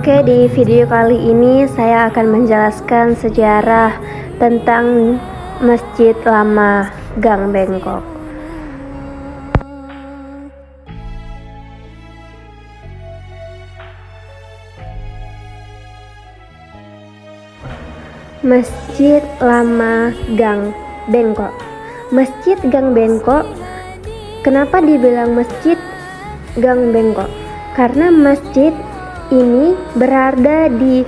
Oke, di video kali ini saya akan menjelaskan sejarah tentang Masjid Lama Gang Bengkok. Masjid Lama Gang Bengkok. Masjid Gang Bengkok, kenapa dibilang Masjid Gang Bengkok? Karena masjid ini berada di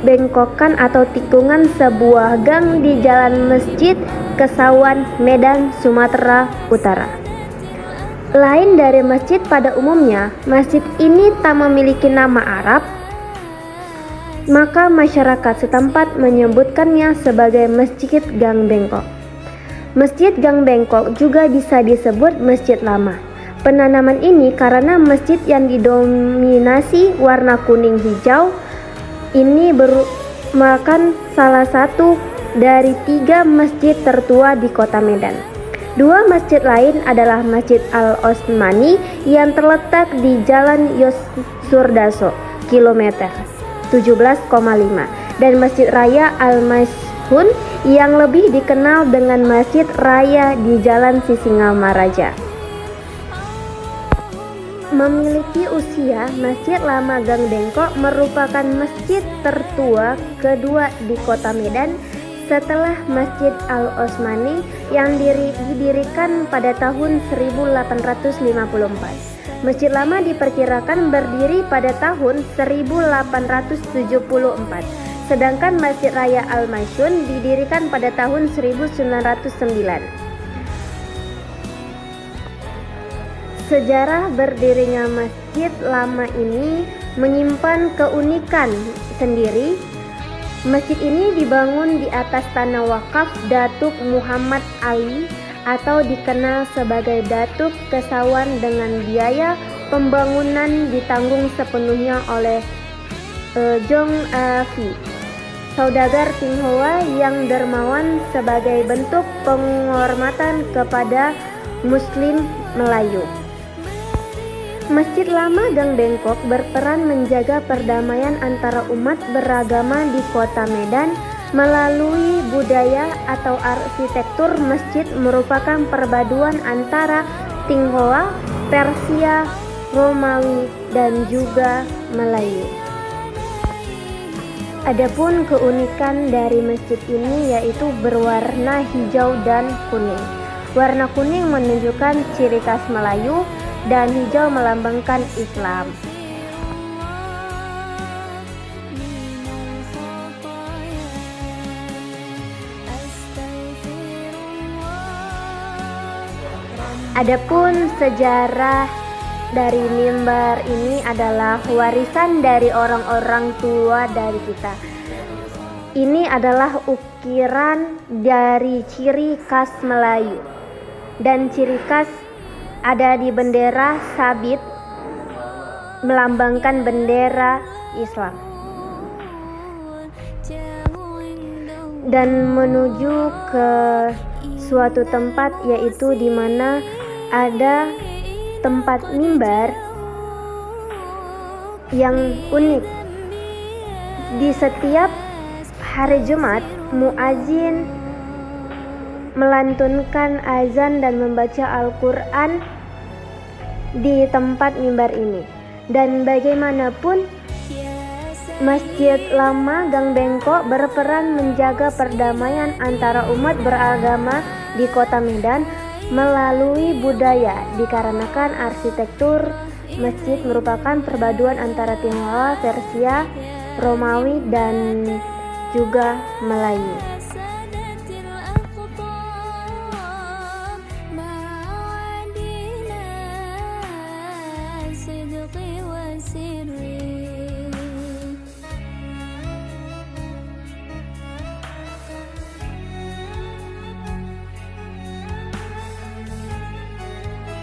bengkokan atau tikungan sebuah gang di Jalan Masjid Kesawan, Medan, Sumatera Utara. Lain dari masjid pada umumnya, masjid ini tak memiliki nama Arab, maka masyarakat setempat menyebutkannya sebagai Masjid Gang Bengkok. Masjid Gang Bengkok juga bisa disebut Masjid Lama. Penanaman ini karena masjid yang didominasi warna kuning hijau ini merupakan salah satu dari 3 masjid tertua di kota Medan. 2 masjid lain adalah Masjid Al-Osmani yang terletak di Jalan Yosurdaso, kilometer 17,5, dan Masjid Raya Al-Maishun yang lebih dikenal dengan Masjid Raya di Jalan Sisingamaraja. Memiliki usia, Masjid Lama Gang Bengkok merupakan masjid tertua kedua di kota Medan setelah Masjid Al-Osmani yang didirikan pada tahun 1854. Masjid Lama diperkirakan berdiri pada tahun 1874, sedangkan Masjid Raya Al-Maishun didirikan pada tahun 1909. Sejarah berdirinya Masjid Lama ini menyimpan keunikan sendiri. Masjid ini dibangun di atas tanah wakaf Datuk Muhammad Ali atau dikenal sebagai Datuk Kesawan dengan biaya pembangunan ditanggung sepenuhnya oleh Jong Afi, saudagar Tionghoa yang dermawan sebagai bentuk penghormatan kepada Muslim Melayu. Masjid Lama Gang Bengkok berperan menjaga perdamaian antara umat beragama di kota Medan melalui budaya atau arsitektur. Masjid merupakan perpaduan antara Tionghoa, Persia, Romawi, dan juga Melayu. Adapun keunikan dari masjid ini yaitu berwarna hijau dan kuning. Warna kuning menunjukkan ciri khas Melayu dan hijau melambangkan Islam. Adapun sejarah dari mimbar ini adalah warisan dari orang-orang tua dari kita. Ini adalah ukiran dari ciri khas Melayu, dan ciri khas ada di bendera sabit melambangkan bendera Islam, dan menuju ke suatu tempat yaitu di mana ada tempat mimbar yang unik. Di setiap hari Jumat, muazin melantunkan azan dan membaca Al-Quran di tempat mimbar ini. Dan bagaimanapun, Masjid Lama Gang Bengkok berperan menjaga perdamaian antara umat beragama di kota Medan melalui budaya, dikarenakan arsitektur masjid merupakan perpaduan antara Tionghoa, Persia, Romawi, dan juga Melayu.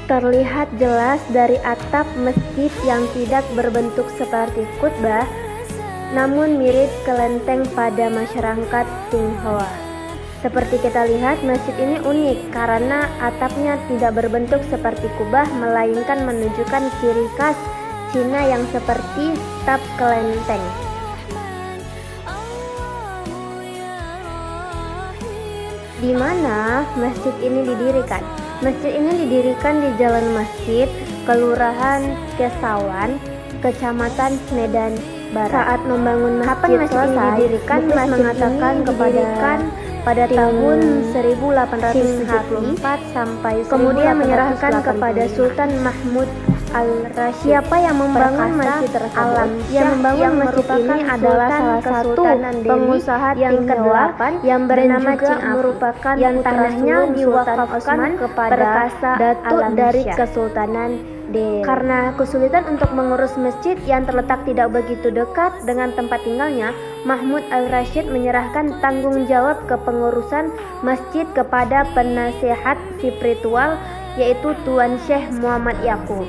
Terlihat jelas dari atap masjid yang tidak berbentuk seperti kutbah, namun mirip kelenteng pada masyarakat Tionghoa. Seperti kita lihat, masjid ini unik karena atapnya tidak berbentuk seperti kubah, melainkan menunjukkan ciri khas Cina yang seperti staf kelenteng. Di mana masjid ini didirikan? Masjid ini didirikan di Jalan Masjid, Kelurahan Kesawan, Kecamatan Medan Barat. Saat membangun masjid selesai, didirikan, masjid mengatakan didirikan pada tahun 1874 sampai kemudian menyerahkan kepada Sultan Mahmud Al-Rashid. Siapa yang membangun masjid tersebut? Yang membangun masjid ini adalah salah satu pengusaha yang ke-8 yang bernama Cing merupakan yang tanahnya diwakafkan kepada Datuk dari Kesultanan Delhi. Karena kesulitan untuk mengurus masjid yang terletak tidak begitu dekat dengan tempat tinggalnya, Mahmud Al-Rashid menyerahkan tanggung jawab kepengurusan masjid kepada penasihat spiritual, yaitu Tuan Syekh Muhammad Yaqub.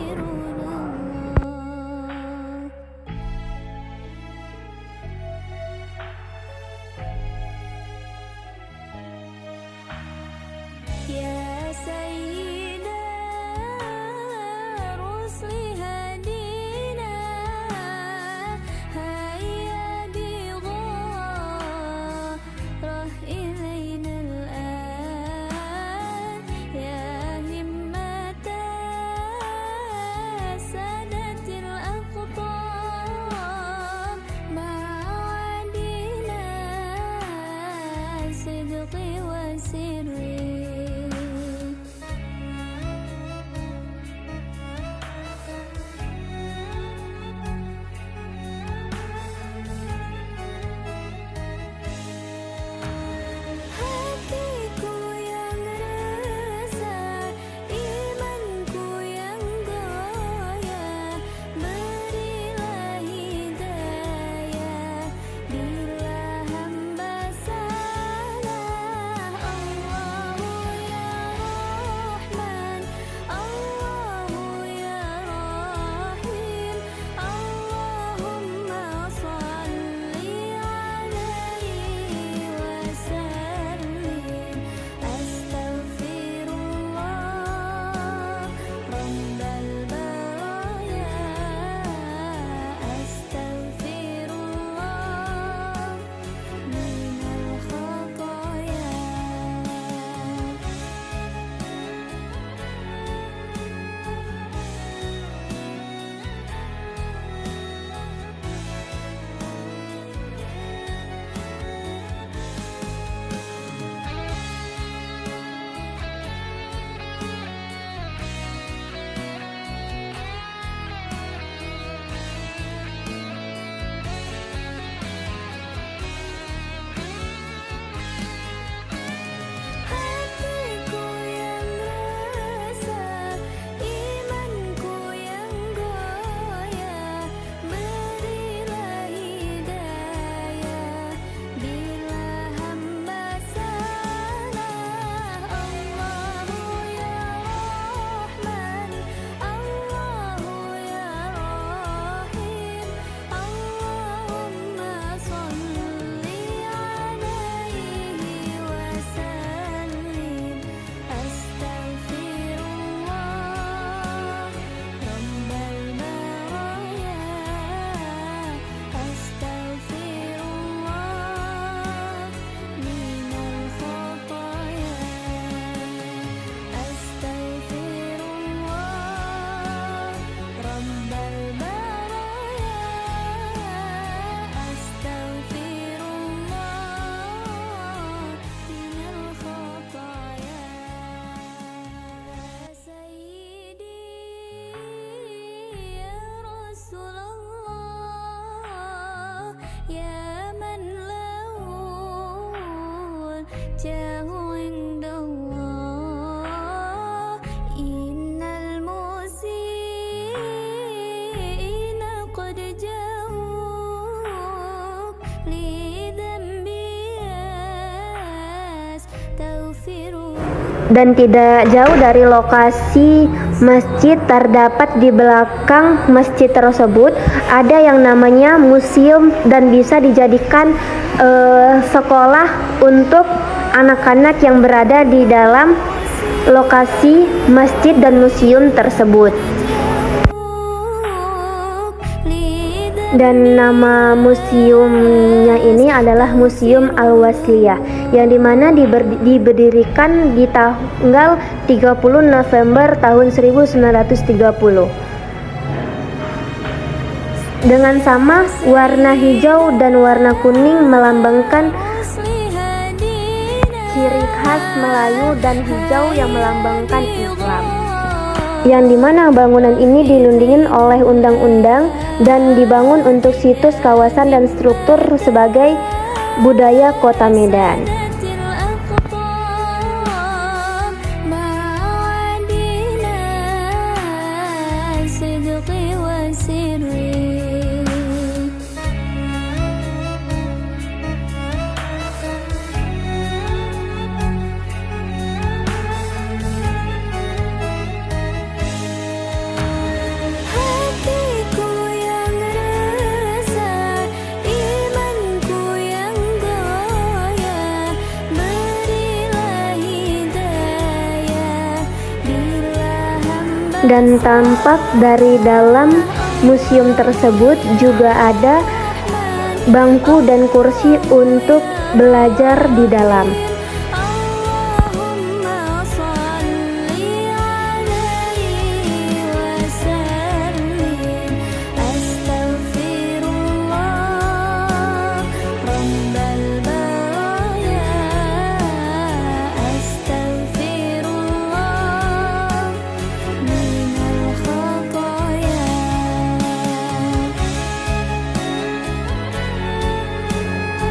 Dan tidak jauh dari lokasi masjid terdapat di belakang masjid tersebut ada yang namanya museum dan bisa dijadikan sekolah untuk anak-anak yang berada di dalam lokasi masjid dan museum tersebut. Dan nama museumnya ini adalah Museum Al-Wasliyah, yang dimana diberdirikan di tanggal 30 November tahun 1930 dengan sama warna hijau dan warna kuning melambangkan ciri khas Melayu dan hijau yang melambangkan Islam, yang dimana bangunan ini dilindungi oleh undang-undang dan dibangun untuk situs, kawasan, dan struktur sebagai budaya Kota Medan. Dan tampak dari dalam museum tersebut juga ada bangku dan kursi untuk belajar di dalam.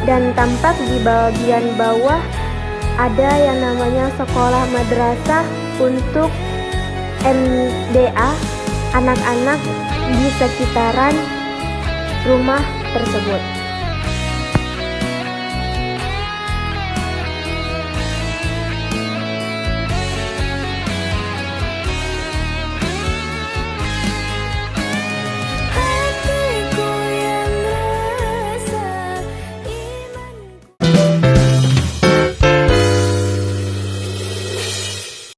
Dan tampak di bagian bawah ada yang namanya sekolah madrasah untuk MDA, anak-anak di sekitaran rumah tersebut.